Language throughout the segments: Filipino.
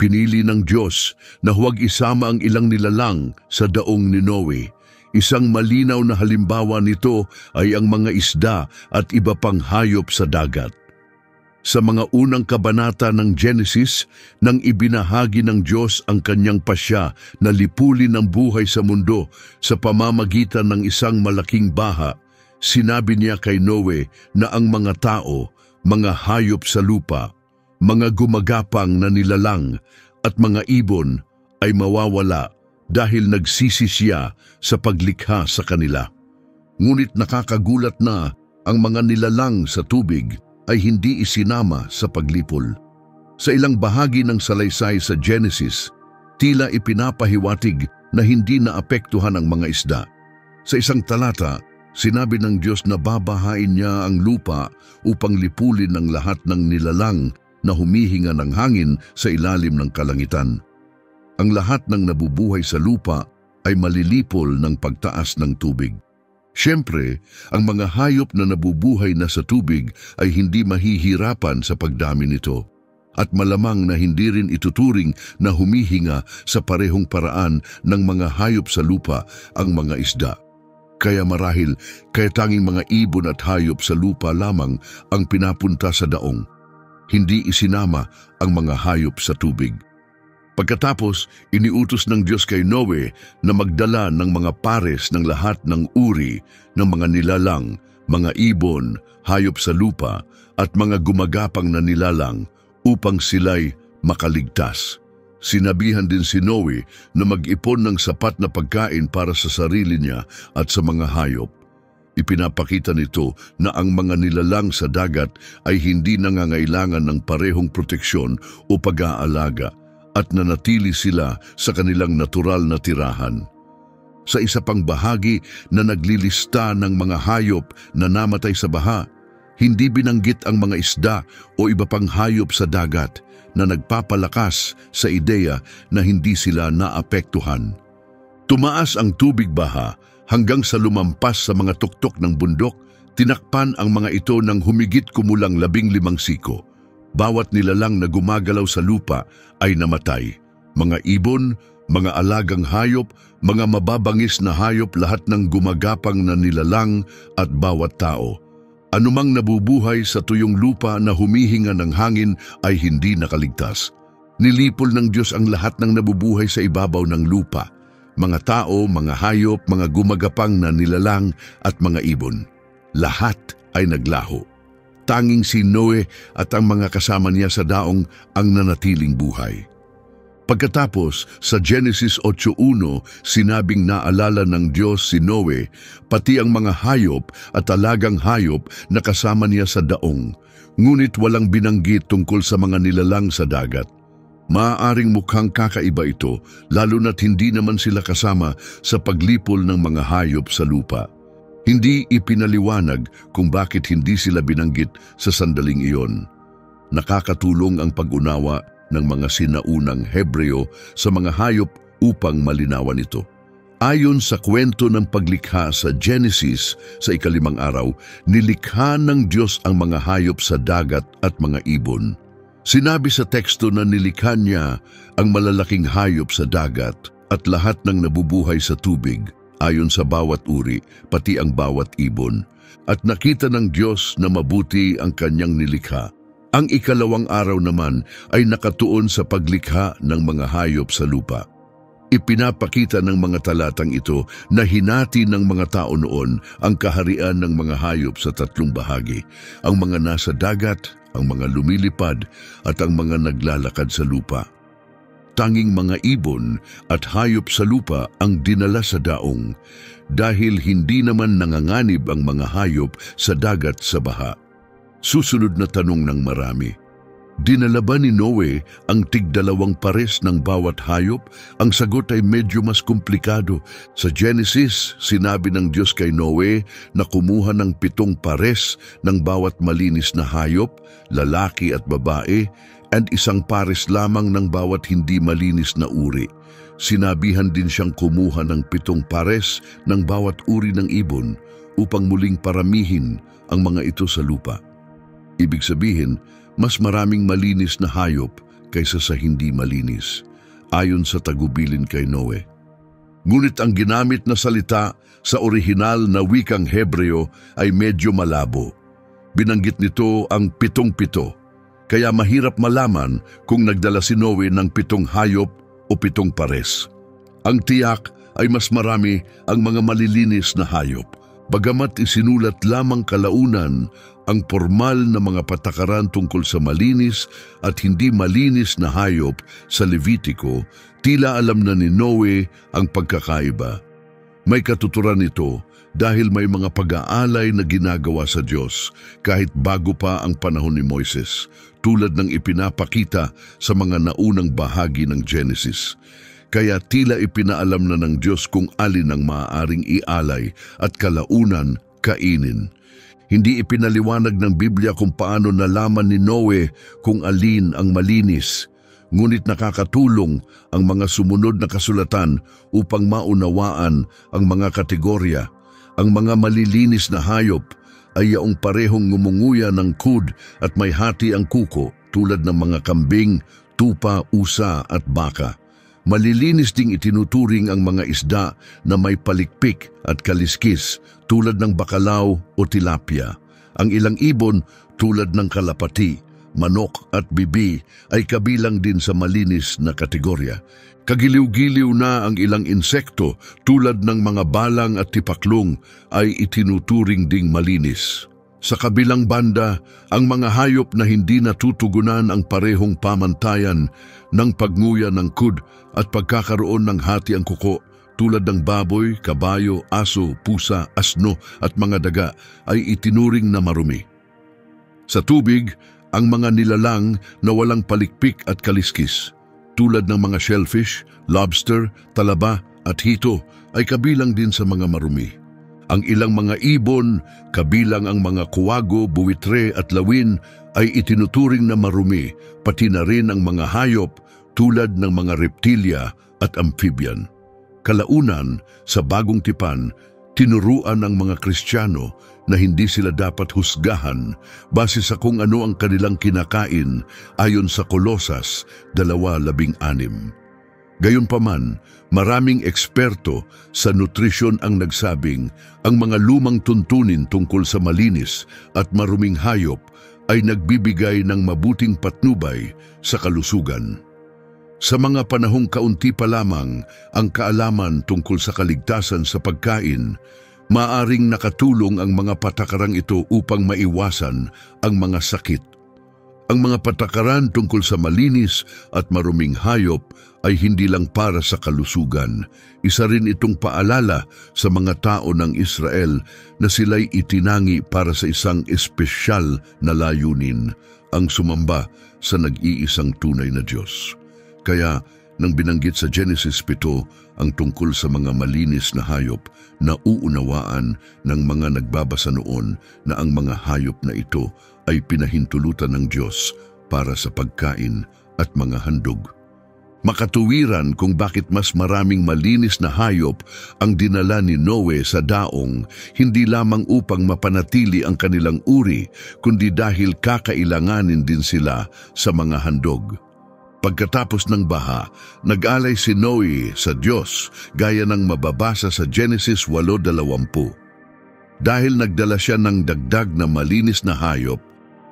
Pinili ng Diyos na huwag isama ang ilang nilalang sa daong ni Noe. Isang malinaw na halimbawa nito ay ang mga isda at iba pang hayop sa dagat. Sa mga unang kabanata ng Genesis, nang ibinahagi ng Diyos ang kanyang pasya na lipulin ang buhay sa mundo sa pamamagitan ng isang malaking baha, sinabi niya kay Noe na ang mga tao, mga hayop sa lupa, mga gumagapang na nilalang at mga ibon ay mawawala dahil nagsisi siya sa paglikha sa kanila. Ngunit nakakagulat na ang mga nilalang sa tubig ay hindi isinama sa paglipol. Sa ilang bahagi ng salaysay sa Genesis, tila ipinapahiwatig na hindi naapektuhan ang mga isda. Sa isang talata, sinabi ng Diyos na babahain niya ang lupa upang lipulin ang lahat ng nilalang na humihinga ng hangin sa ilalim ng kalangitan. Ang lahat ng nabubuhay sa lupa ay malilipol ng pagtaas ng tubig. Siyempre, ang mga hayop na nabubuhay na sa tubig ay hindi mahihirapan sa pagdami nito. At malamang na hindi rin ituturing na humihinga sa parehong paraan ng mga hayop sa lupa ang mga isda. Kaya marahil, kaya tanging mga ibon at hayop sa lupa lamang ang pinapunta sa daong. Hindi isinama ang mga hayop sa tubig. Pagkatapos, iniutos ng Diyos kay Noe na magdala ng mga pares ng lahat ng uri ng mga nilalang, mga ibon, hayop sa lupa at mga gumagapang na nilalang upang sila'y makaligtas. Sinabihan din si Noe na mag-ipon ng sapat na pagkain para sa sarili niya at sa mga hayop. Ipinapakita nito na ang mga nilalang sa dagat ay hindi nangangailangan ng parehong proteksyon o pag-aalaga at nanatili sila sa kanilang natural na tirahan. Sa isa pang bahagi na naglilista ng mga hayop na namatay sa baha, hindi binanggit ang mga isda o iba pang hayop sa dagat na nagpapalakas sa ideya na hindi sila naapektuhan. Tumaas ang tubig baha hanggang sa lumampas sa mga tuktok ng bundok, tinakpan ang mga ito ng humigit kumulang 15 siko. Bawat nilalang na gumagalaw sa lupa ay namatay. Mga ibon, mga alagang hayop, mga mababangis na hayop, lahat ng gumagapang na nilalang at bawat tao. Anumang nabubuhay sa tuyong lupa na humihinga ng hangin ay hindi nakaligtas. Nilipol ng Diyos ang lahat ng nabubuhay sa ibabaw ng lupa. Mga tao, mga hayop, mga gumagapang na nilalang at mga ibon. Lahat ay naglaho. Tanging si Noe at ang mga kasama niya sa daong ang nanatiling buhay. Pagkatapos, sa Genesis 8:1, sinabing naalala ng Diyos si Noe, pati ang mga hayop at alagang hayop na kasama niya sa daong. Ngunit walang binanggit tungkol sa mga nilalang sa dagat. Maaaring mukhang kakaiba ito, lalo na't hindi naman sila kasama sa paglipol ng mga hayop sa lupa. Hindi ipinaliwanag kung bakit hindi sila binanggit sa sandaling iyon. Nakakatulong ang pag-unawa ng mga sinaunang Hebreo sa mga hayop upang malinawan ito. Ayon sa kwento ng paglikha sa Genesis sa 5 araw, nilikha ng Diyos ang mga hayop sa dagat at mga ibon. Sinabi sa teksto na nilikha niya ang malalaking hayop sa dagat at lahat ng nabubuhay sa tubig, ayon sa bawat uri, pati ang bawat ibon. At nakita ng Diyos na mabuti ang kanyang nilikha. Ang 2 araw naman ay nakatuon sa paglikha ng mga hayop sa lupa. Ipinapakita ng mga talatang ito na hinati ng mga tao noon ang kaharian ng mga hayop sa 3 bahagi. Ang mga nasa dagat, ang mga lumilipad, at ang mga naglalakad sa lupa. Tanging mga ibon at hayop sa lupa ang dinala sa daong dahil hindi naman nanganganib ang mga hayop sa dagat sa baha. Susunod na tanong ng marami, dinala ba ni Noe ang tig-2 pares ng bawat hayop? Ang sagot ay medyo mas komplikado. Sa Genesis, sinabi ng Diyos kay Noe na kumuha ng 7 pares ng bawat malinis na hayop, lalaki at babae, and 1 pares lamang ng bawat hindi malinis na uri. Sinabihan din siyang kumuha ng 7 pares ng bawat uri ng ibon upang muling paramihin ang mga ito sa lupa. Ibig sabihin, mas maraming malinis na hayop kaysa sa hindi malinis, ayon sa tagubilin kay Noe. Ngunit ang ginamit na salita sa orihinal na wikang Hebreo ay medyo malabo. Binanggit nito ang 7-7, kaya mahirap malaman kung nagdala si Noe ng 7 hayop o 7 pares. Ang tiyak ay mas marami ang mga malilinis na hayop, bagamat isinulat lamang kalaunan ang formal na mga patakaran tungkol sa malinis at hindi malinis na hayop sa Levitiko. Tila alam na ni Noe ang pagkakaiba. May katuturan ito dahil may mga pag-aalay na ginagawa sa Diyos kahit bago pa ang panahon ni Moises, tulad ng ipinapakita sa mga naunang bahagi ng Genesis. Kaya tila ipinaalam na ng Diyos kung alin ang maaaring ialay at kalaunan kainin. Hindi ipinaliwanag ng Biblia kung paano nalaman ni Noe kung alin ang malinis. Ngunit nakakatulong ang mga sumunod na kasulatan upang maunawaan ang mga kategorya. Ang mga malilinis na hayop ay yaong parehong ngumunguya ng kud at may hati ang kuko tulad ng mga kambing, tupa, usa at baka. Malilinis ding itinuturing ang mga isda na may palikpik at kaliskis tulad ng bakalaw o tilapia. Ang ilang ibon tulad ng kalapati, manok at bibi ay kabilang din sa malinis na kategorya. Kagiliw-giliw na ang ilang insekto tulad ng mga balang at tipaklong ay itinuturing ding malinis. Sa kabilang banda, ang mga hayop na hindi natutugunan ang parehong pamantayan ng pagnguya ng kud at pagkakaroon ng hati ang kuko tulad ng baboy, kabayo, aso, pusa, asno at mga daga ay itinuring na marumi. Sa tubig, ang mga nilalang na walang palikpik at kaliskis, tulad ng mga shellfish, lobster, talaba at hito ay kabilang din sa mga marumi. Ang ilang mga ibon, kabilang ang mga kuwago, buwitre at lawin ay itinuturing na marumi, pati na rin ang mga hayop tulad ng mga reptilya at amphibian. Kalaunan, sa Bagong Tipan, tinuruan ng mga Kristiyano na hindi sila dapat husgahan base sa kung ano ang kanilang kinakain ayon sa Kolosas 2:16. Gayunpaman, maraming eksperto sa nutrisyon ang nagsabing ang mga lumang tuntunin tungkol sa malinis at maruming hayop ay nagbibigay ng mabuting patnubay sa kalusugan. Sa mga panahong kaunti pa lamang ang kaalaman tungkol sa kaligtasan sa pagkain, maaring nakatulong ang mga patakarang ito upang maiwasan ang mga sakit. Ang mga patakaran tungkol sa malinis at maruming hayop ay hindi lang para sa kalusugan. Isa rin itong paalala sa mga tao ng Israel na sila'y itinangi para sa isang espesyal na layunin, ang sumamba sa nag-iisang tunay na Diyos. Kaya, nang binanggit sa Genesis 7 ang tungkol sa mga malinis na hayop, nauunawaan ng mga nagbabasa noon na ang mga hayop na ito ay pinahintulutan ng Diyos para sa pagkain at mga handog. Makatuwiran kung bakit mas maraming malinis na hayop ang dinala ni Noe sa daong, hindi lamang upang mapanatili ang kanilang uri, kundi dahil kakailanganin din sila sa mga handog. Pagkatapos ng baha, nag-alay si Noe sa Diyos gaya ng mababasa sa Genesis 8:20. Dahil nagdala siya ng dagdag na malinis na hayop,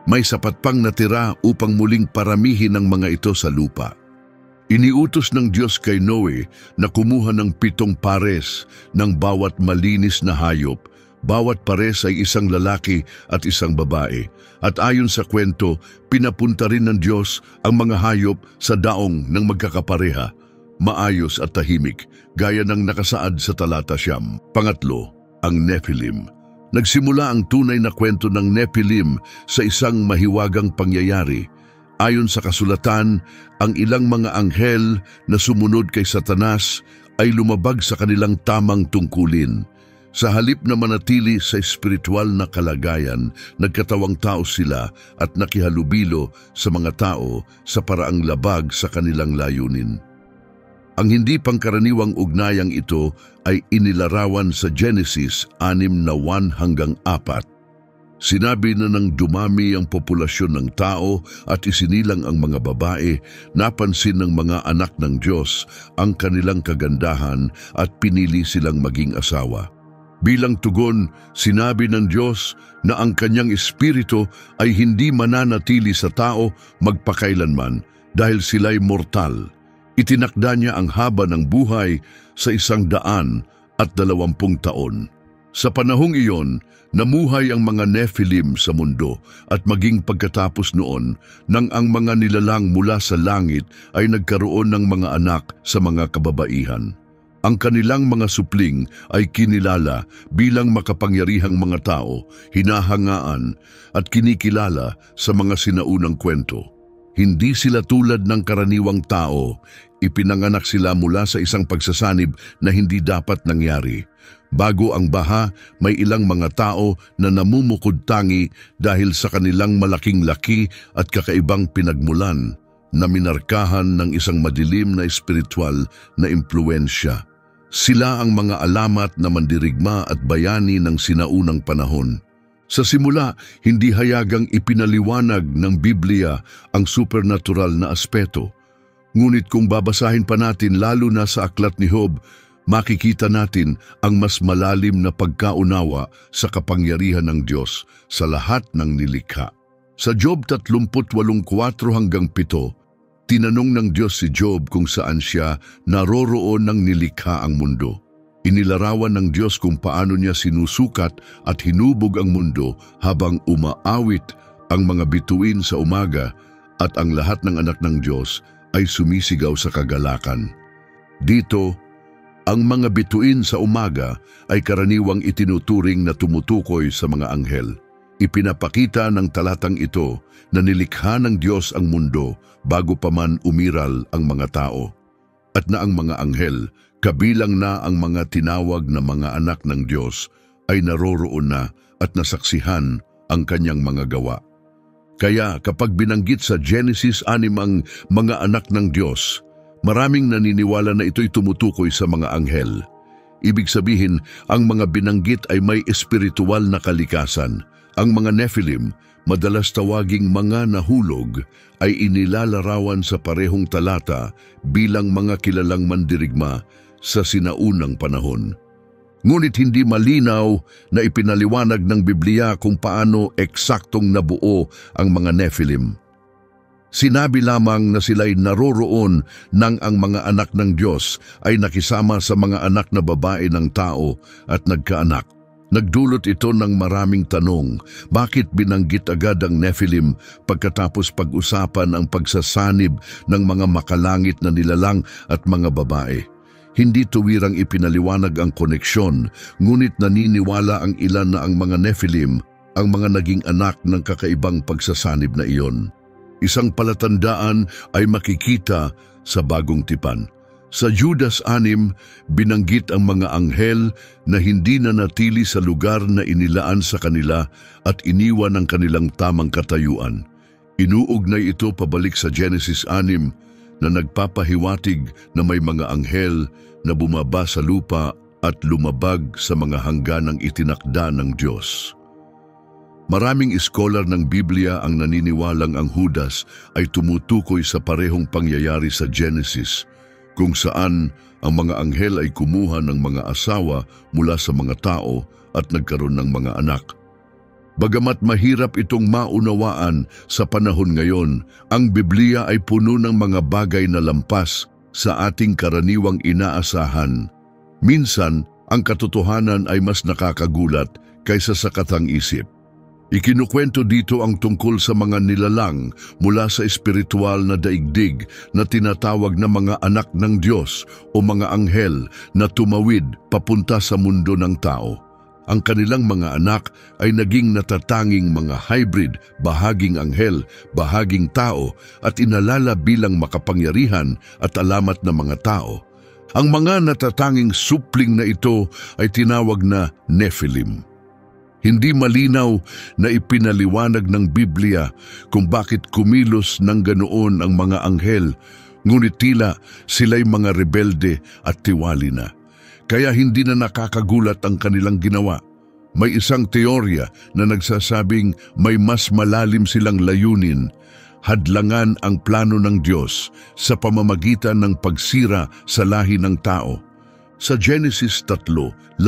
may sapat pang natira upang muling paramihin ang mga ito sa lupa. Iniutos ng Diyos kay Noe na kumuha ng 7 pares ng bawat malinis na hayop. Bawat pares ay isang lalaki at isang babae. At ayon sa kwento, pinapunta rin ng Diyos ang mga hayop sa daong ng magkakapareha, maayos at tahimik, gaya ng nakasaad sa talata 9. Pangatlo, ang Nephilim. Nagsimula ang tunay na kwento ng Nephilim sa isang mahiwagang pangyayari. Ayon sa kasulatan, ang ilang mga anghel na sumunod kay Satanas ay lumabag sa kanilang tamang tungkulin. Sa halip na manatili sa espiritual na kalagayan, nagkatawang tao sila at nakihalubilo sa mga tao sa paraang labag sa kanilang layunin. Ang hindi pangkaraniwang ugnayang ito ay inilarawan sa Genesis 6:1-4. Sinabi na nang dumami ang populasyon ng tao at isinilang ang mga babae, napansin ng mga anak ng Diyos ang kanilang kagandahan at pinili silang maging asawa. Bilang tugon, sinabi ng Diyos na ang kanyang espiritu ay hindi mananatili sa tao magpakailanman dahil sila'y mortal. Itinakda niya ang haba ng buhay sa 120 taon. Sa panahong iyon, namuhay ang mga Nephilim sa mundo at maging pagkatapos noon nang ang mga nilalang mula sa langit ay nagkaroon ng mga anak sa mga kababaihan. Ang kanilang mga supling ay kinilala bilang makapangyarihang mga tao, hinahangaan at kinikilala sa mga sinaunang kwento. Hindi sila tulad ng karaniwang tao, ipinanganak sila mula sa isang pagsasanib na hindi dapat nangyari. Bago ang baha, may ilang mga tao na namumukod tangi dahil sa kanilang malaking laki at kakaibang pinagmulan na minarkahan ng isang madilim na espiritual na impluensya. Sila ang mga alamat na mandirigma at bayani ng sinaunang panahon. Sa simula, hindi hayagang ipinaliwanag ng Biblia ang supernatural na aspeto. Ngunit kung babasahin pa natin lalo na sa aklat ni Job, makikita natin ang mas malalim na pagkaunawa sa kapangyarihan ng Diyos sa lahat ng nilikha. Sa Job 38:4-7, tinanong ng Diyos si Job kung saan siya naroroon ng nilikha ang mundo. Inilarawan ng Diyos kung paano niya sinusukat at hinubog ang mundo habang umaawit ang mga bituin sa umaga at ang lahat ng anak ng Diyos ay sumisigaw sa kagalakan. Dito, ang mga bituin sa umaga ay karaniwang itinuturing na tumutukoy sa mga anghel. Ipinapakita ng talatang ito na nilikha ng Diyos ang mundo bago pa man umiral ang mga tao. At na ang mga anghel, kabilang na ang mga tinawag na mga anak ng Diyos, ay naroroon na at nasaksihan ang kanyang mga gawa. Kaya kapag binanggit sa Genesis 6 ang mga anak ng Diyos, maraming naniniwala na ito'y tumutukoy sa mga anghel. Ibig sabihin, ang mga binanggit ay may espiritual na kalikasan. Ang mga Nephilim, madalas tawaging mga nahulog, ay inilalarawan sa parehong talata bilang mga kilalang mandirigma sa sinaunang panahon. Ngunit hindi malinaw na ipinaliwanag ng Biblia kung paano eksaktong nabuo ang mga Nephilim. Sinabi lamang na sila'y naroroon nang ang mga anak ng Diyos ay nakisama sa mga anak na babae ng tao at nagkaanak. Nagdulot ito ng maraming tanong, bakit binanggit agad ang Nephilim pagkatapos pag-usapan ang pagsasanib ng mga makalangit na nilalang at mga babae? Hindi tuwirang ipinaliwanag ang koneksyon, ngunit naniniwala ang ilan na ang mga Nephilim ang mga naging anak ng kakaibang pagsasanib na iyon. Isang palatandaan ay makikita sa Bagong Tipan. Sa Judas 6, binanggit ang mga anghel na hindi nanatili sa lugar na inilaan sa kanila at iniwan ang kanilang tamang katayuan. Inuugnay ito pabalik sa Genesis 6 na nagpapahiwatig na may mga anghel na bumaba sa lupa at lumabag sa mga hangganang itinakda ng Diyos. Maraming iskolar ng Biblia ang naniniwalang ang Judas ay tumutukoy sa parehong pangyayari sa Genesis, kung saan ang mga anghel ay kumuha ng mga asawa mula sa mga tao at nagkaroon ng mga anak. Bagamat mahirap itong maunawaan sa panahon ngayon, ang Biblia ay puno ng mga bagay na lampas sa ating karaniwang inaasahan. Minsan, ang katotohanan ay mas nakakagulat kaysa sa katang-isip. Ikinukwento dito ang tungkol sa mga nilalang mula sa espiritual na daigdig na tinatawag na mga anak ng Diyos o mga anghel na tumawid papunta sa mundo ng tao. Ang kanilang mga anak ay naging natatanging mga hybrid, bahaging anghel, bahaging tao at inalala bilang makapangyarihan at alamat ng mga tao. Ang mga natatanging supling na ito ay tinawag na Nephilim. Hindi malinaw na ipinaliwanag ng Biblia kung bakit kumilos ng ganoon ang mga anghel, ngunit tila sila'y mga rebelde at tiwali na. Kaya hindi na nakakagulat ang kanilang ginawa. May isang teorya na nagsasabing may mas malalim silang layunin, hadlangan ang plano ng Diyos sa pamamagitan ng pagsira sa lahi ng tao. Sa Genesis 3:15,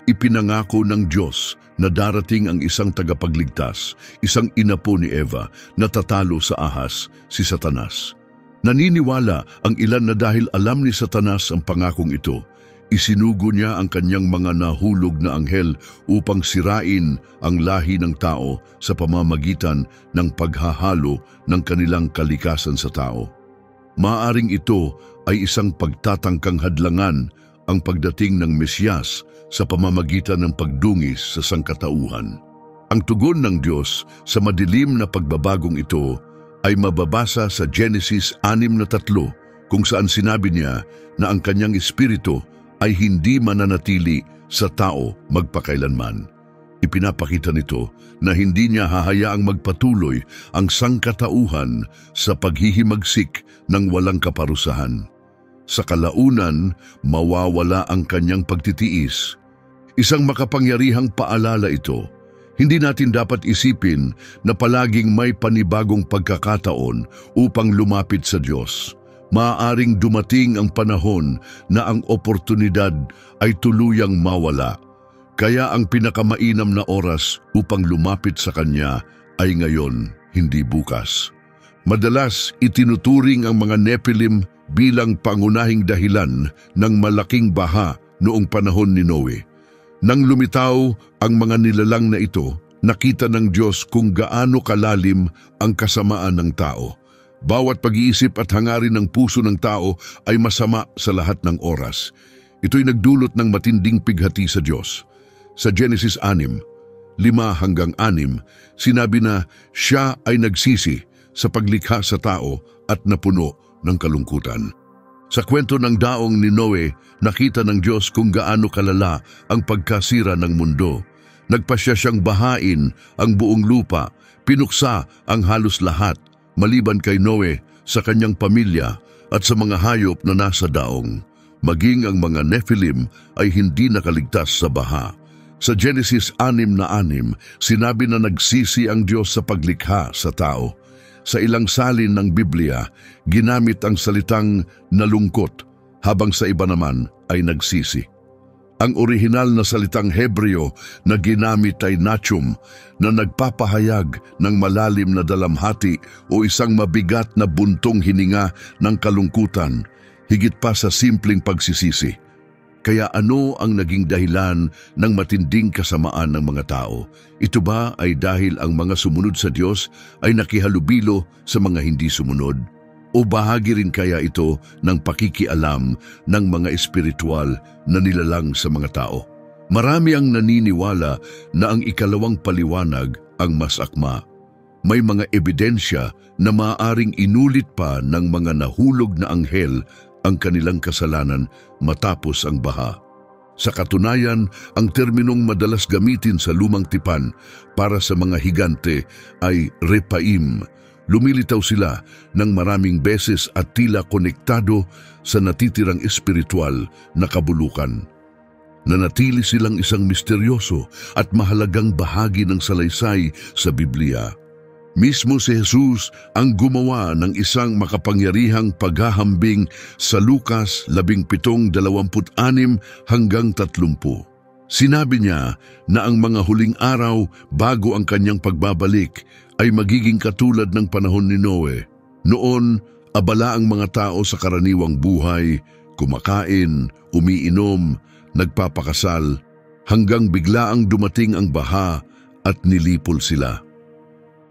ipinangako ng Diyos na darating ang isang tagapagligtas, isang inapo ni Eva na tatalo sa ahas, si Satanas. Naniniwala ang ilan na dahil alam ni Satanas ang pangakong ito, isinugo niya ang kanyang mga nahulog na anghel upang sirain ang lahi ng tao sa pamamagitan ng paghahalo ng kanilang kalikasan sa tao. Maaring ito ay isang pagtatangkang hadlangan ang pagdating ng Mesiyas sa pamamagitan ng pagdungis sa sangkatauhan. Ang tugon ng Diyos sa madilim na pagbabagong ito ay mababasa sa Genesis 6:3 kung saan sinabi niya na ang kanyang espiritu ay hindi mananatili sa tao magpakailanman. Ipinapakita nito na hindi niya hahayaang magpatuloy ang sangkatauhan sa paghihimagsik ng walang kaparusahan. Sa kalaunan, mawawala ang kanyang pagtitiis. Isang makapangyarihang paalala ito. Hindi natin dapat isipin na palaging may panibagong pagkakataon upang lumapit sa Diyos. Maaaring dumating ang panahon na ang oportunidad ay tuluyang mawala. Kaya ang pinakamainam na oras upang lumapit sa Kanya ay ngayon, hindi bukas. Madalas itinuturing ang mga Nephilim bilang pangunahing dahilan ng malaking baha noong panahon ni Noe. Nang lumitaw ang mga nilalang na ito, nakita ng Diyos kung gaano kalalim ang kasamaan ng tao. Bawat pag-iisip at hangarin ng puso ng tao ay masama sa lahat ng oras. Ito'y nagdulot ng matinding pighati sa Diyos. Sa Genesis 6:5-6, sinabi na siya ay nagsisi sa paglikha sa tao at napuno ng kalungkutan. Sa kwento ng daong ni Noe, nakita ng Diyos kung gaano kalala ang pagkasira ng mundo. Nagpasya siyang bahain ang buong lupa, pinuksa ang halos lahat, maliban kay Noe, sa kanyang pamilya at sa mga hayop na nasa daong. Maging ang mga Nephilim ay hindi nakaligtas sa baha. Sa Genesis 6:6, sinabi na nagsisi ang Diyos sa paglikha sa tao. Sa ilang salin ng Biblia, ginamit ang salitang nalungkot, habang sa iba naman ay nagsisi. Ang orihinal na salitang Hebreo na ginamit ay nachum, na nagpapahayag ng malalim na dalamhati o isang mabigat na buntong hininga ng kalungkutan, higit pa sa simpleng pagsisisi. Kaya ano ang naging dahilan ng matinding kasamaan ng mga tao? Ito ba ay dahil ang mga sumunod sa Diyos ay nakihalubilo sa mga hindi sumunod? O bahagi rin kaya ito ng pakikialam ng mga espiritual na nilalang sa mga tao? Marami ang naniniwala na ang ikalawang paliwanag ang mas akma. May mga ebidensya na maaaring inulit pa ng mga nahulog na anghel ang kanilang kasalanan matapos ang baha. Sa katunayan, ang terminong madalas gamitin sa lumang tipan para sa mga higante ay Repaim. Lumilitaw sila ng maraming beses at tila konektado sa natitirang espiritual na kabulukan. Nanatili silang isang misteryoso at mahalagang bahagi ng salaysay sa Biblia. Mismo si Jesus ang gumawa ng isang makapangyarihang paghahambing sa Lucas 17:26-30. Sinabi niya na ang mga huling araw bago ang kanyang pagbabalik ay magiging katulad ng panahon ni Noe. Noon, abala ang mga tao sa karaniwang buhay, kumakain, umiinom, nagpapakasal, hanggang biglaang dumating ang baha at nilipol sila.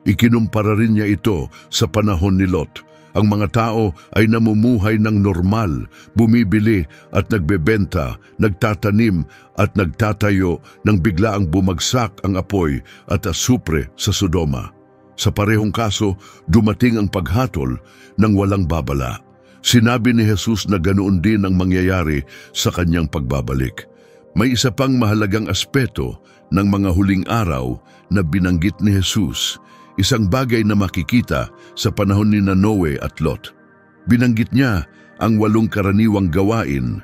Ikinumpara rin niya ito sa panahon ni Lot. Ang mga tao ay namumuhay ng normal, bumibili at nagbebenta, nagtatanim at nagtatayo nang biglaang bumagsak ang apoy at asupre sa Sodoma. Sa parehong kaso, dumating ang paghatol ng walang babala. Sinabi ni Jesus na ganoon din ang mangyayari sa kanyang pagbabalik. May isa pang mahalagang aspeto ng mga huling araw na binanggit ni Jesus, isang bagay na makikita sa panahon ni Noe at Lot. Binanggit niya ang 8 karaniwang gawain: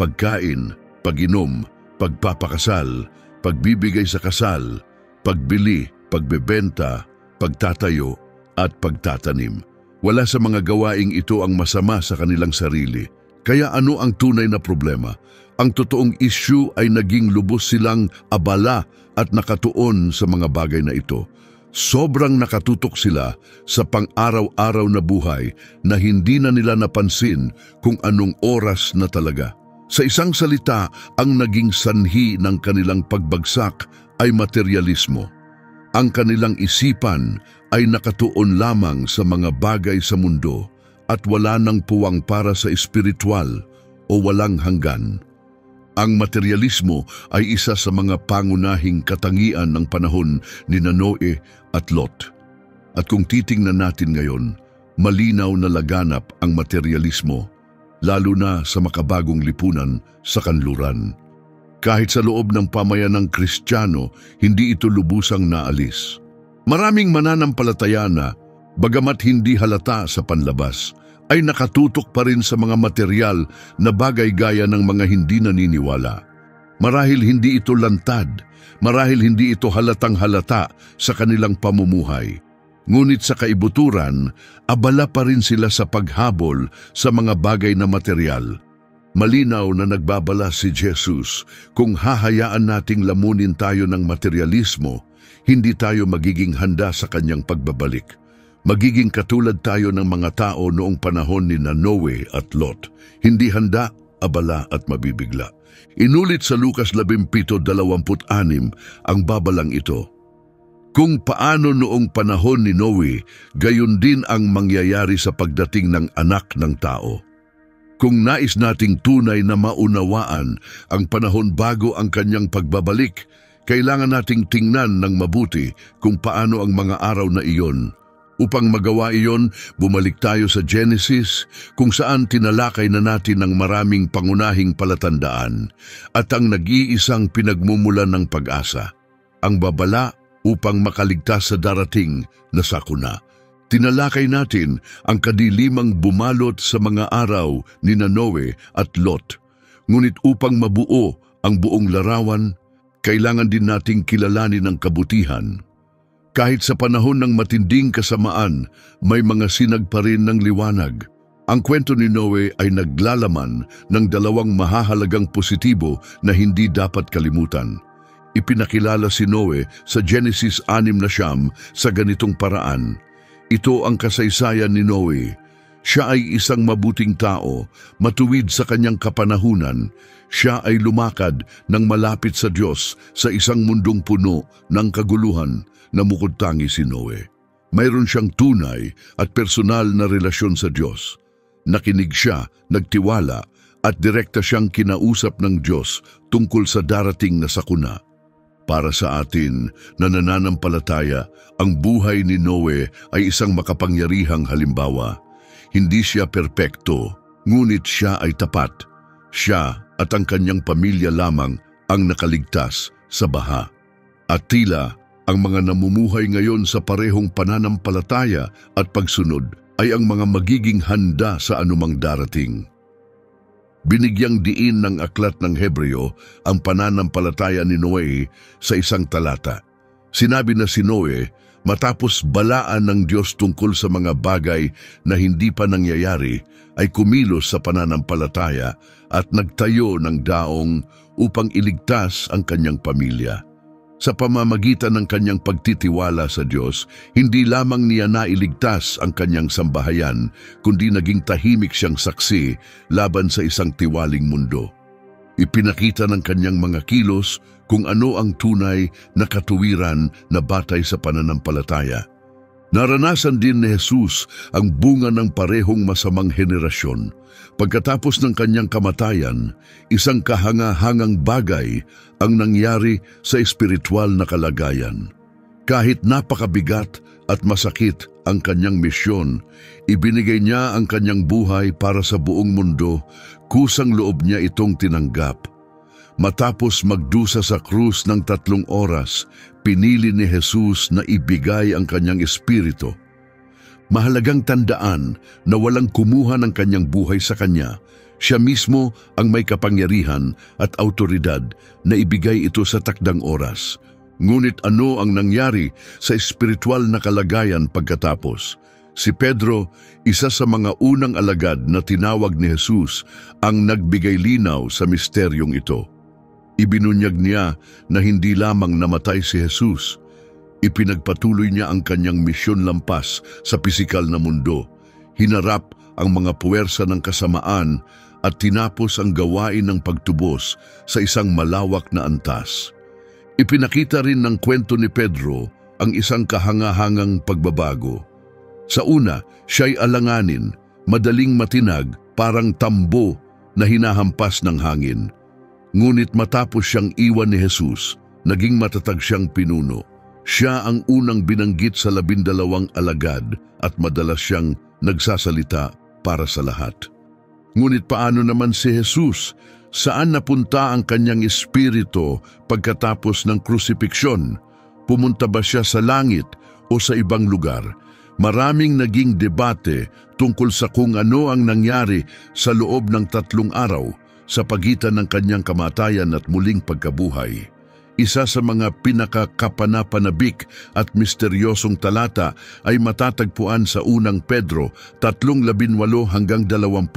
pagkain, pag-inom, pagpapakasal, pagbibigay sa kasal, pagbili, pagbebenta, pagtatayo, at pagtatanim. Wala sa mga gawaing ito ang masama sa kanilang sarili. Kaya ano ang tunay na problema? Ang totoong issue ay naging lubos silang abala at nakatuon sa mga bagay na ito. Sobrang nakatutok sila sa pang-araw-araw na buhay na hindi na nila napansin kung anong oras na talaga. Sa isang salita, ang naging sanhi ng kanilang pagbagsak ay materialismo. Ang kanilang isipan ay nakatuon lamang sa mga bagay sa mundo at wala nang puwang para sa espiritual o walang hanggan. Ang materialismo ay isa sa mga pangunahing katangian ng panahon ni Noe at Lot. At kung titingnan natin ngayon, malinaw na laganap ang materialismo, lalo na sa makabagong lipunan sa kanluran. Kahit sa loob ng pamayanang Kristiyano, hindi ito lubusang naalis. Maraming mananampalataya na, bagamat hindi halata sa panlabas, ay nakatutok pa rin sa mga material na bagay gaya ng mga hindi naniniwala. Marahil hindi ito lantad, marahil hindi ito halatang halata sa kanilang pamumuhay. Ngunit sa kaibuturan, abala pa rin sila sa paghabol sa mga bagay na material. Malinaw na nagbabala si Jesus, kung hahayaan nating lamunin tayo ng materialismo, hindi tayo magiging handa sa kanyang pagbabalik. Magiging katulad tayo ng mga tao noong panahon ni Noe at Lot, hindi handa, abala at mabibigla. Inulit sa Lucas 17:26 ang babalang ito. Kung paano noong panahon ni Noe, gayon din ang mangyayari sa pagdating ng Anak ng Tao. Kung nais nating tunay na maunawaan ang panahon bago ang kanyang pagbabalik, kailangan nating tingnan ng mabuti kung paano ang mga araw na iyon. Upang magawa iyon, bumalik tayo sa Genesis kung saan tinalakay na natin ang maraming pangunahing palatandaan at ang nag-iisang pinagmumulan ng pag-asa, ang babala upang makaligtas sa darating na sakuna. Tinalakay natin ang kadilimang bumalot sa mga araw ni Noe at Lot. Ngunit upang mabuo ang buong larawan, kailangan din nating kilalanin ang kabutihan. Kahit sa panahon ng matinding kasamaan, may mga sinag pa rin ng liwanag. Ang kwento ni Noe ay naglalaman ng dalawang mahahalagang positibo na hindi dapat kalimutan. Ipinakilala si Noe sa Genesis 6:9 sa ganitong paraan. Ito ang kasaysayan ni Noe. Siya ay isang mabuting tao, matuwid sa kanyang kapanahunan. Siya ay lumakad ng malapit sa Diyos sa isang mundong puno ng kaguluhan na bukod tangi si Noe. Mayroon siyang tunay at personal na relasyon sa Diyos. Nakinig siya, nagtiwala, at direkta siyang kinausap ng Diyos tungkol sa darating na sakuna. Para sa atin na nananampalataya, ang buhay ni Noe ay isang makapangyarihang halimbawa. Hindi siya perpekto, ngunit siya ay tapat. Siya at ang kanyang pamilya lamang ang nakaligtas sa baha. At tila, ang mga namumuhay ngayon sa parehong pananampalataya at pagsunod ay ang mga magiging handa sa anumang darating. Binigyang diin ng aklat ng Hebreo ang pananampalataya ni Noe sa isang talata. Sinabi na si Noe, matapos balaan ng Diyos tungkol sa mga bagay na hindi pa nangyayari, ay kumilos sa pananampalataya at nagtayo ng daong upang iligtas ang kanyang pamilya. Sa pamamagitan ng kanyang pagtitiwala sa Diyos, hindi lamang niya nailigtas ang kanyang sambahayan, kundi naging tahimik siyang saksi laban sa isang tiwaling mundo. Ipinakita ng kanyang mga kilos kung ano ang tunay na katuwiran na batay sa pananampalataya. Naranasan din ni Jesus ang bunga ng parehong masamang henerasyon. Pagkatapos ng kanyang kamatayan, isang kahanga-hangang bagay ang nangyari sa espiritual na kalagayan. Kahit napakabigat at masakit ang kanyang misyon, ibinigay niya ang kanyang buhay para sa buong mundo, kusang loob niya itong tinanggap. Matapos magdusa sa krus ng 3 oras, pinili ni Jesus na ibigay ang kanyang espiritu. Mahalagang tandaan na walang kumuha ng kanyang buhay sa kanya. Siya mismo ang may kapangyarihan at autoridad na ibigay ito sa takdang oras. Ngunit ano ang nangyari sa espiritual na kalagayan pagkatapos? Si Pedro, isa sa mga unang alagad na tinawag ni Jesus, ang nagbigay linaw sa misteryong ito. Ibinunyag niya na hindi lamang namatay si Jesus. Ipinagpatuloy niya ang kanyang misyon lampas sa pisikal na mundo. Hinarap ang mga puwersa ng kasamaan at tinapos ang gawain ng pagtubos sa isang malawak na antas. Ipinakita rin ng kwento ni Pedro ang isang kahangahangang pagbabago. Sa una, siya'y alanganin, madaling matinag, parang tambo na hinahampas ng hangin. Ngunit matapos siyang iwan ni Jesus, naging matatag siyang pinuno. Siya ang unang binanggit sa 12 alagad at madalas siyang nagsasalita para sa lahat. Ngunit paano naman si Jesus? Saan napunta ang kanyang espiritu pagkatapos ng krusipiksyon? Pumunta ba siya sa langit o sa ibang lugar? Maraming naging debate tungkol sa kung ano ang nangyari sa loob ng 3 araw sa pagitan ng kanyang kamatayan at muling pagkabuhay. Isa sa mga pinakakapanapanabik at misteryosong talata ay matatagpuan sa unang Pedro 3:18 hanggang 21.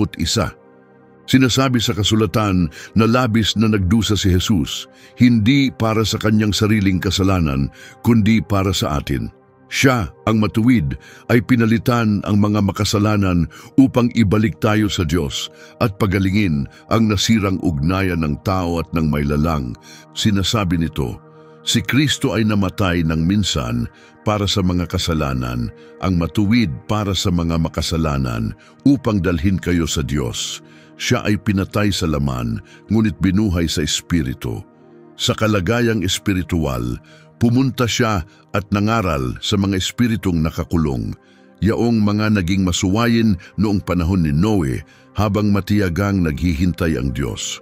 Sinasabi sa kasulatan na labis na nagdusa si Jesus, hindi para sa kanyang sariling kasalanan, kundi para sa atin. Siya, ang matuwid, ay pinalitan ang mga makasalanan upang ibalik tayo sa Diyos at pagalingin ang nasirang ugnayan ng tao at ng maylalang. Sinasabi nito, si Kristo ay namatay ng minsan para sa mga kasalanan, ang matuwid para sa mga makasalanan upang dalhin kayo sa Diyos. Siya ay pinatay sa laman, ngunit binuhay sa espiritu. Sa kalagayang espiritual, pumunta siya at nangaral sa mga espiritong nakakulong, yaong mga naging masuwayin noong panahon ni Noe habang matiyagang naghihintay ang Diyos.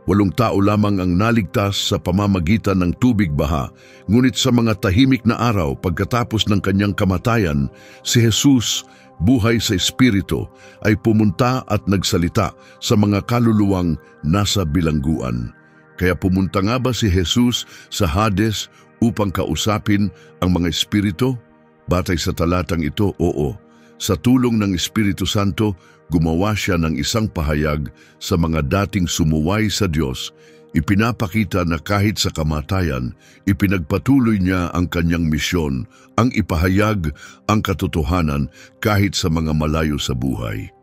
8 tao lamang ang naligtas sa pamamagitan ng tubig baha, ngunit sa mga tahimik na araw pagkatapos ng kanyang kamatayan, si Jesus, buhay sa espiritu, ay pumunta at nagsalita sa mga kaluluwang nasa bilangguan. Kaya pumunta nga ba si Jesus sa Hades upang kausapin ang mga espiritu? Batay sa talatang ito, oo. Sa tulong ng Espiritu Santo, gumawa siya ng isang pahayag sa mga dating sumuway sa Diyos. Ipinapakita na kahit sa kamatayan, ipinagpatuloy niya ang kanyang misyon, ang ipahayag ang katotohanan kahit sa mga malayo sa buhay.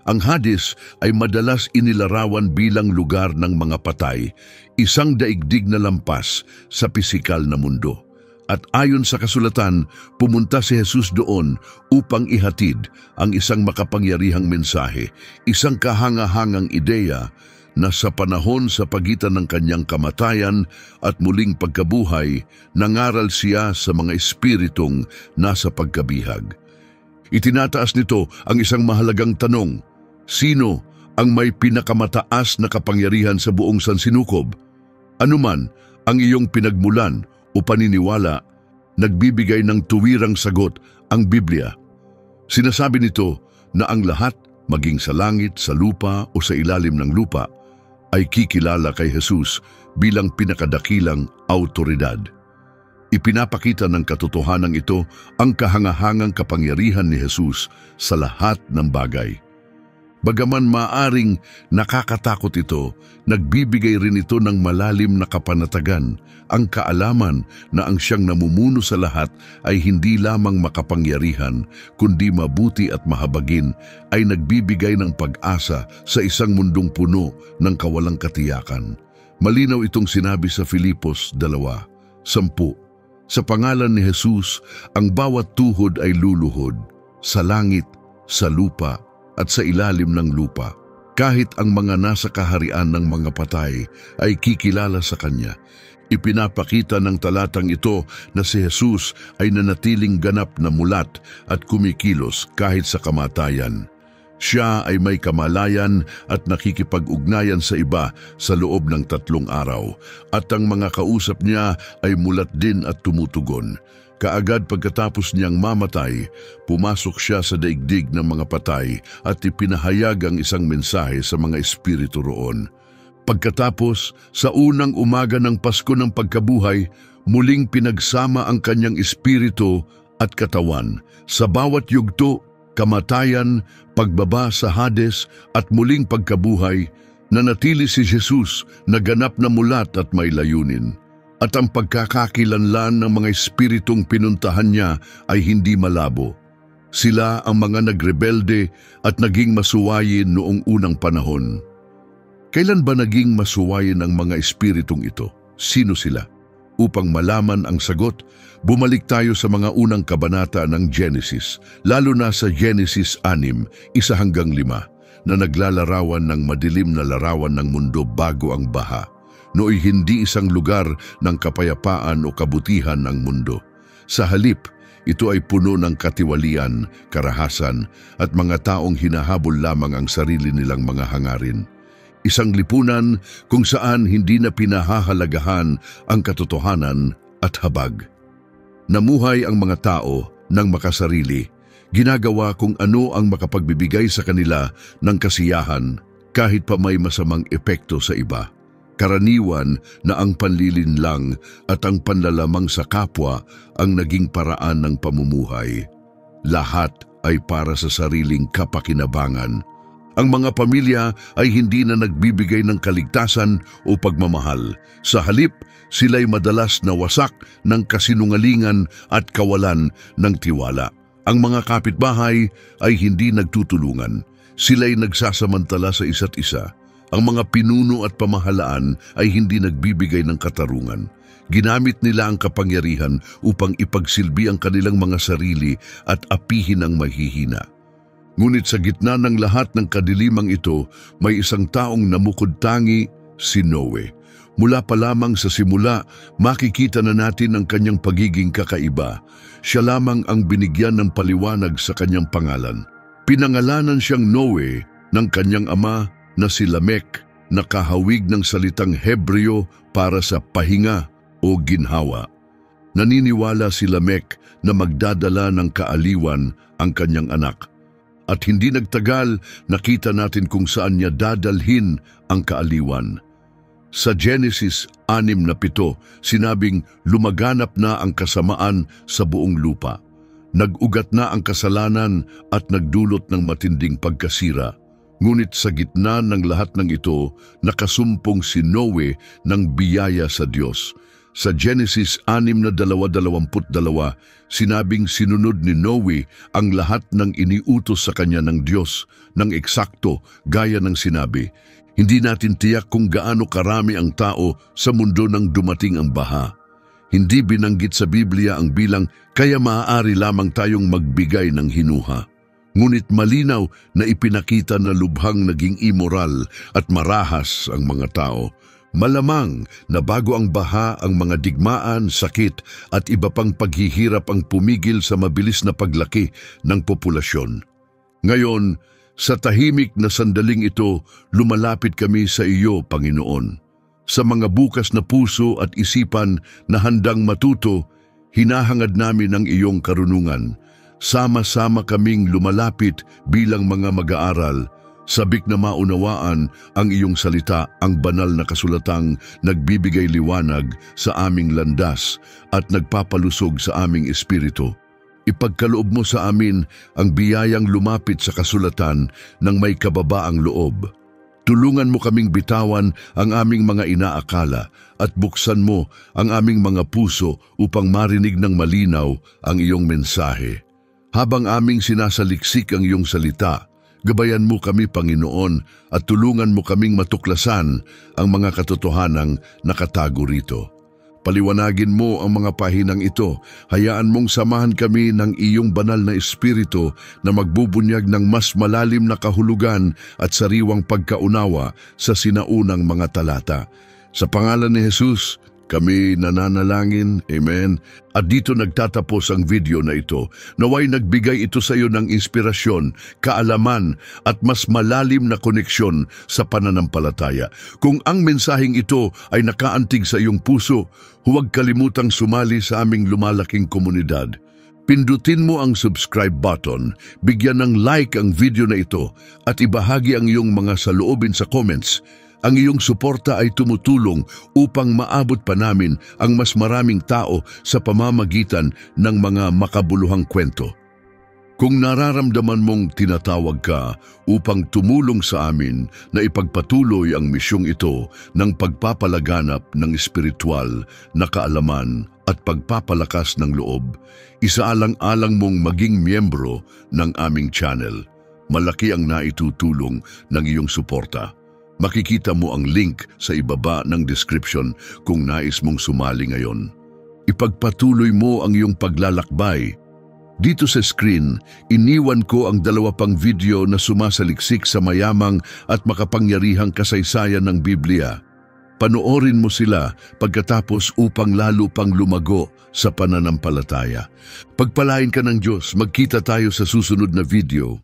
Ang Hades ay madalas inilarawan bilang lugar ng mga patay, isang daigdig na lampas sa pisikal na mundo. At ayon sa kasulatan, pumunta si Jesus doon upang ihatid ang isang makapangyarihang mensahe, isang kahangahangang ideya na sa panahon sa pagitan ng kanyang kamatayan at muling pagkabuhay, nangaral siya sa mga espiritong nasa pagkabihag. Itinataas nito ang isang mahalagang tanong: sino ang may pinakamataas na kapangyarihan sa buong sansinukob? Anuman ang iyong pinagmulan o paniniwala, nagbibigay ng tuwirang sagot ang Biblia. Sinasabi nito na ang lahat, maging sa langit, sa lupa o sa ilalim ng lupa, ay kikilala kay Jesus bilang pinakadakilang autoridad. Ipinapakita ng katotohanan ito ang kahangahangang kapangyarihan ni Jesus sa lahat ng bagay. Bagaman maaring nakakatakot ito, nagbibigay rin ito ng malalim na kapanatagan, ang kaalaman na ang siyang namumuno sa lahat ay hindi lamang makapangyarihan, kundi mabuti at mahabagin, ay nagbibigay ng pag-asa sa isang mundong puno ng kawalang katiyakan. Malinaw itong sinabi sa Filipos 2:10. Sa pangalan ni Jesus, ang bawat tuhod ay luluhod, sa langit, sa lupa, at sa ilalim ng lupa. Kahit ang mga nasa kaharian ng mga patay ay kikilala sa Kanya. Ipinapakita ng talatang ito na si Jesus ay nanatiling ganap na mulat at kumikilos kahit sa kamatayan. Siya ay may kamalayan at nakikipag-ugnayan sa iba sa loob ng 3 araw, at ang mga kausap niya ay mulat din at tumutugon. Kaagad pagkatapos niyang mamatay, pumasok siya sa daigdig ng mga patay at ipinahayag ang isang mensahe sa mga espiritu roon. Pagkatapos, sa unang umaga ng Pasko ng pagkabuhay, muling pinagsama ang kanyang espiritu at katawan. Sa bawat yugto, kamatayan, pagbaba sa Hades at muling pagkabuhay, nanatili si Jesus na ganap na mulat at may layunin. At ang pagkakakilanlan ng mga espiritong pinuntahan niya ay hindi malabo. Sila ang mga nagrebelde at naging masuwayin noong unang panahon. Kailan ba naging masuwayin ang mga espiritong ito? Sino sila? Upang malaman ang sagot, bumalik tayo sa mga unang kabanata ng Genesis, lalo na sa Genesis 6, 1-5, na naglalarawan ng madilim na larawan ng mundo bago ang baha. Nooy hindi isang lugar ng kapayapaan o kabutihan ng mundo. Sa halip, ito ay puno ng katiwalian, karahasan at mga taong hinahabol lamang ang sarili nilang mga hangarin. Isang lipunan kung saan hindi na pinahahalagahan ang katotohanan at habag. Namuhay ang mga tao ng makasarili, ginagawa kung ano ang makapagbibigay sa kanila ng kasiyahan kahit pa may masamang epekto sa iba. Karaniwan na ang panlilinlang at ang panlalamang sa kapwa ang naging paraan ng pamumuhay. Lahat ay para sa sariling kapakinabangan. Ang mga pamilya ay hindi na nagbibigay ng kaligtasan o pagmamahal. Sa halip, sila'y madalas na wasak ng kasinungalingan at kawalan ng tiwala. Ang mga kapitbahay ay hindi nagtutulungan. Sila'y nagsasamantala sa isa't isa. Ang mga pinuno at pamahalaan ay hindi nagbibigay ng katarungan. Ginamit nila ang kapangyarihan upang ipagsilbi ang kanilang mga sarili at apihin ang mahihina. Ngunit sa gitna ng lahat ng kadilimang ito, may isang taong namukod-tangi, si Noe. Mula pa lamang sa simula, makikita na natin ang kanyang pagiging kakaiba. Siya lamang ang binigyan ng paliwanag sa kanyang pangalan. Pinangalanan siyang Noe ng kanyang ama na si Lamek, na kahawig ng salitang Hebreo para sa pahinga o ginhawa. Naniniwala si Lamek na magdadala ng kaaliwan ang kanyang anak. At hindi nagtagal, nakita natin kung saan niya dadalhin ang kaaliwan. Sa Genesis 6:7, sinabing lumaganap na ang kasamaan sa buong lupa. Nag-ugat na ang kasalanan at nagdulot ng matinding pagkasira. Ngunit sa gitna ng lahat ng ito, nakasumpong si Noe ng biyaya sa Diyos. Sa Genesis 6:22, sinabing sinunod ni Noe ang lahat ng iniutos sa kanya ng Diyos ng eksakto gaya ng sinabi. Hindi natin tiyak kung gaano karami ang tao sa mundo nang dumating ang baha. Hindi binanggit sa Biblia ang bilang kaya maaari lamang tayong magbigay ng hinuha. Ngunit malinaw na ipinakita na lubhang naging immoral at marahas ang mga tao. Malamang na bago ang baha, ang mga digmaan, sakit at iba pang paghihirap ang pumigil sa mabilis na paglaki ng populasyon. Ngayon, sa tahimik na sandaling ito, lumalapit kami sa iyo, Panginoon. Sa mga bukas na puso at isipan na handang matuto, hinahangad namin ang iyong karunungan. Sama-sama kaming lumalapit bilang mga mag-aaral, sabik na maunawaan ang iyong salita, ang banal na kasulatang nagbibigay liwanag sa aming landas at nagpapalusog sa aming espiritu. Ipagkaloob mo sa amin ang biyayang lumapit sa kasulatan ng may kababaang loob. Tulungan mo kaming bitawan ang aming mga inaakala at buksan mo ang aming mga puso upang marinig ng malinaw ang iyong mensahe. Habang aming sinasaliksik ang iyong salita, gabayan mo kami, Panginoon, at tulungan mo kaming matuklasan ang mga katotohanang nakatago rito. Paliwanagin mo ang mga pahinang ito. Hayaan mong samahan kami ng iyong banal na espiritu na magbubunyag ng mas malalim na kahulugan at sariwang pagkaunawa sa sinaunang mga talata. Sa pangalan ni Jesus, Kami nananalangin, Amen. At dito nagtatapos ang video na ito. Naway nagbigay ito sa iyo ng inspirasyon, kaalaman at mas malalim na koneksyon sa pananampalataya. Kung ang mensaheng ito ay nakaantig sa iyong puso, huwag kalimutang sumali sa aming lumalaking komunidad. Pindutin mo ang subscribe button, bigyan ng like ang video na ito at ibahagi ang iyong mga saloobin sa comments. Ang iyong suporta ay tumutulong upang maabot pa namin ang mas maraming tao sa pamamagitan ng mga makabuluhang kwento. Kung nararamdaman mong tinatawag ka upang tumulong sa amin na ipagpatuloy ang misyong ito ng pagpapalaganap ng espiritual na kaalaman at pagpapalakas ng loob, isaalang-alang mong maging miyembro ng aming channel. Malaki ang naitutulong ng iyong suporta. Makikita mo ang link sa ibaba ng description kung nais mong sumali ngayon. Ipagpatuloy mo ang iyong paglalakbay. Dito sa screen, iniwan ko ang 2 pang video na sumasaliksik sa mayamang at makapangyarihang kasaysayan ng Biblia. Panoorin mo sila pagkatapos upang lalo pang lumago sa pananampalataya. Pagpalain ka ng Diyos, magkita tayo sa susunod na video.